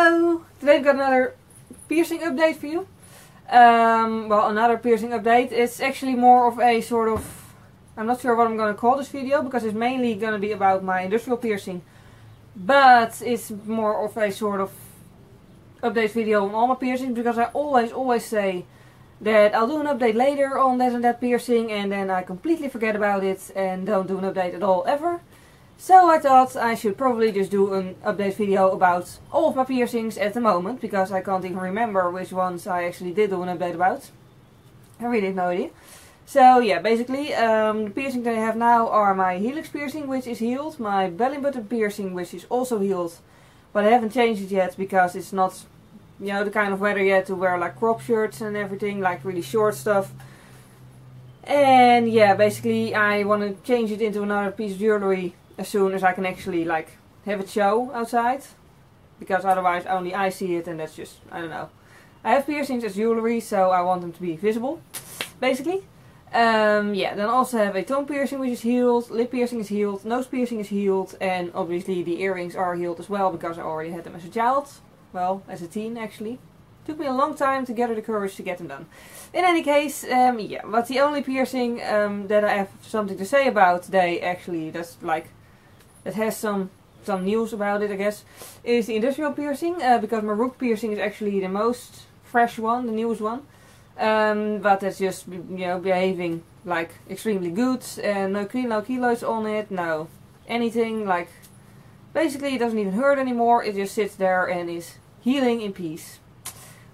Hello! Today I've got another piercing update for you. Well, another piercing update. It's actually more of a sort of... I'm not sure what I'm going to call this video because it's mainly going to be about my industrial piercing. But it's more of a sort of update video on all my piercings because I always say that I'll do an update later on that and that piercing and then I completely forget about it and don't do an update at all ever. So I thought I should probably just do an update video about all of my piercings at the moment, because I can't even remember which ones I actually did do an update about. I really have no idea. So yeah, basically the piercings that I have now are my helix piercing, which is healed, my belly button piercing, which is also healed, but I haven't changed it yet because it's not, you know, the kind of weather yet to wear like crop shirts and everything, like really short stuff. And yeah, basically I want to change it into another piece of jewelry as soon as I can actually like have it show outside, because otherwise only I see it and that's just, I don't know. I have piercings as jewelry, so I want them to be visible, basically. Yeah, then I also have a tongue piercing which is healed, lip piercing is healed, nose piercing is healed, and obviously the earrings are healed as well because I already had them as a child. Well, as a teen actually. Took me a long time to gather the courage to get them done. In any case, yeah, but the only piercing that I have something to say about today, actually, that's like, that has some news about it, I guess, is the industrial piercing, because my rook piercing is actually the most fresh one, the newest one. But that's just, you know, behaving like extremely good, and no keloids on it, no anything, like, basically it doesn't even hurt anymore, it just sits there and is healing in peace.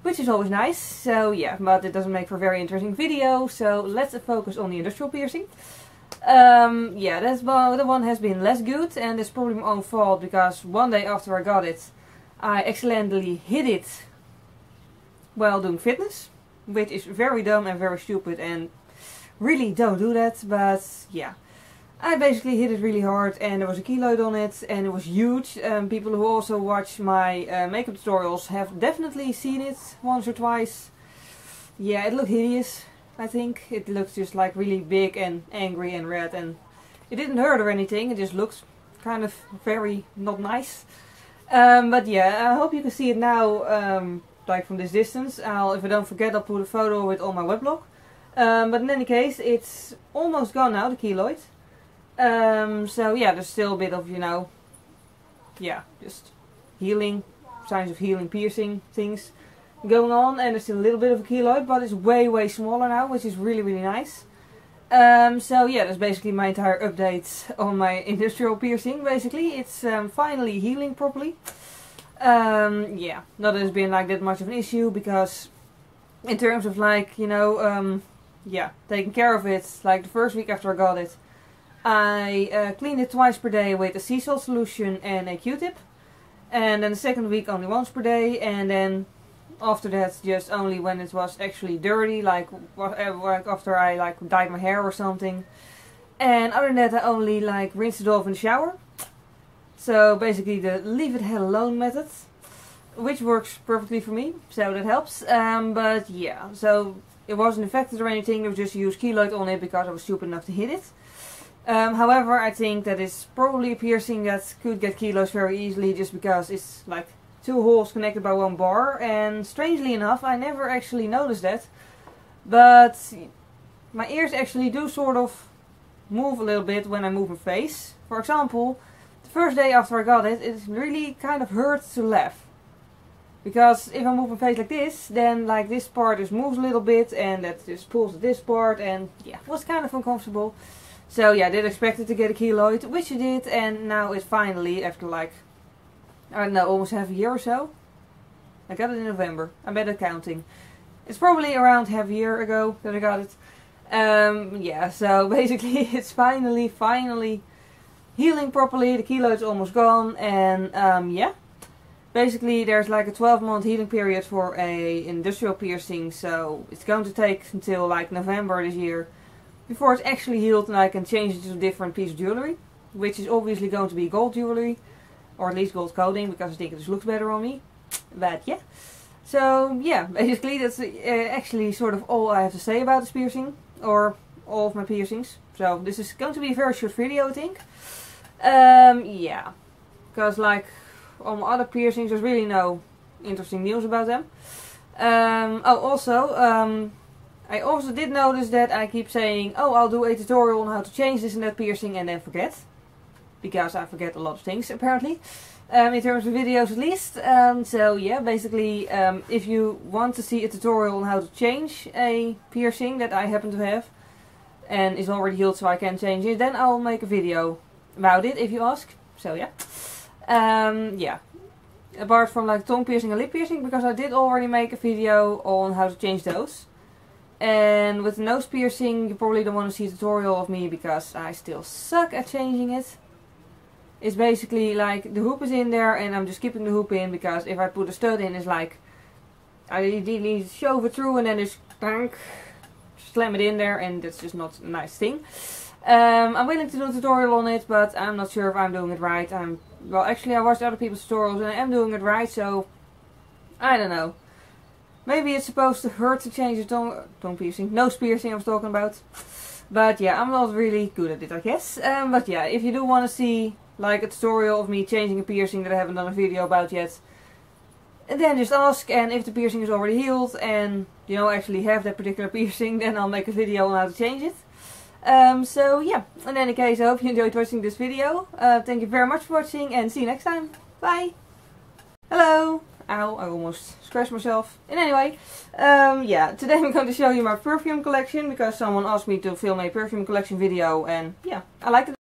Which is always nice, so yeah, but it doesn't make for a very interesting video, so let's focus on the industrial piercing. Yeah, that's, well, the one has been less good, and it's probably my own fault, because one day after I got it, I accidentally hit it while doing fitness, which is very dumb and very stupid, and really don't do that, but yeah. I basically hit it really hard and there was a keloid on it and it was huge. People who also watch my makeup tutorials have definitely seen it once or twice. Yeah, it looked hideous, I think. It looks just like really big and angry and red, and it didn't hurt or anything, it just looks kind of very not nice. But yeah, I hope you can see it now, like from this distance. If I don't forget, I'll put a photo of it on my weblog. But in any case, it's almost gone now, the keloid. So yeah, there's still a bit of, you know, yeah, just healing, signs of healing, piercing things going on, and there's still a little bit of a keloid, but it's way smaller now, which is really nice. So yeah, that's basically my entire update on my industrial piercing. Basically, it's finally healing properly. Yeah, not that it's been like that much of an issue, because in terms of like, you know, yeah, taking care of it, like the first week after I got it, I cleaned it twice per day with a sea salt solution and a Q-tip, and then the second week only once per day, and then after that just only when it was actually dirty, like after I like dyed my hair or something. And other than that, I only like rinsed it off in the shower. So basically the leave it hell alone method, which works perfectly for me, so that helps. But yeah, so it wasn't infected or anything, there was just a huge keloid on it because I was stupid enough to hit it. However, I think that it's probably a piercing that could get keloids very easily, just because it's like two holes connected by one bar, and strangely enough I never actually noticed that, but my ears actually do sort of move a little bit when I move my face. For example, the first day after I got it, it really kind of hurts to laugh, because if I move my face like this, then like this part just moves a little bit and that just pulls this part, and yeah, it was kind of uncomfortable. So yeah, I did expect it to get a keloid, which it did, and now it finally, after like, I don't know, almost half a year or so. I got it in November, I'm bad at counting. It's probably around half a year ago that I got it. Yeah, so basically it's finally healing properly, the keloid's almost gone, and yeah. Basically there's like a 12-month healing period for a industrial piercing, so it's going to take until like November this year before it's actually healed and I can change it to a different piece of jewelry, which is obviously going to be gold jewelry, or at least gold coating, because I think it just looks better on me. But yeah, so yeah, basically that's actually sort of all I have to say about this piercing, or all of my piercings. So this is going to be a very short video, I think. Yeah, because like on my other piercings there's really no interesting news about them. I also did notice that I keep saying, oh, I'll do a tutorial on how to change this and that piercing and then forget. Because I forget a lot of things apparently. In terms of videos at least. So yeah, basically if you want to see a tutorial on how to change a piercing that I happen to have and is already healed so I can change it, then I'll make a video about it if you ask. So yeah. Yeah. Apart from like tongue piercing and lip piercing, because I did already make a video on how to change those. And with nose piercing you probably don't want to see a tutorial of me because I still suck at changing it. It's basically like the hoop is in there and I'm just keeping the hoop in, because if I put a stud in, it's like I need to shove it through and then just slam it in there, and that's just not a nice thing. I'm willing to do a tutorial on it, but I'm not sure if I'm doing it right. Well, actually I watched other people's tutorials and I am doing it right, so I don't know. Maybe it's supposed to hurt to change the tongue piercing, nose piercing I was talking about. But yeah, I'm not really good at it, I guess. But yeah, if you do want to see like a tutorial of me changing a piercing that I haven't done a video about yet, and then just ask, and if the piercing is already healed and you know actually have that particular piercing, then I'll make a video on how to change it. So yeah, in any case I hope you enjoyed watching this video. Thank you very much for watching and see you next time. Bye! Hello! Ow, I almost scratched myself. And anyway, yeah, today I'm going to show you my perfume collection because someone asked me to film a perfume collection video, and yeah, I like it.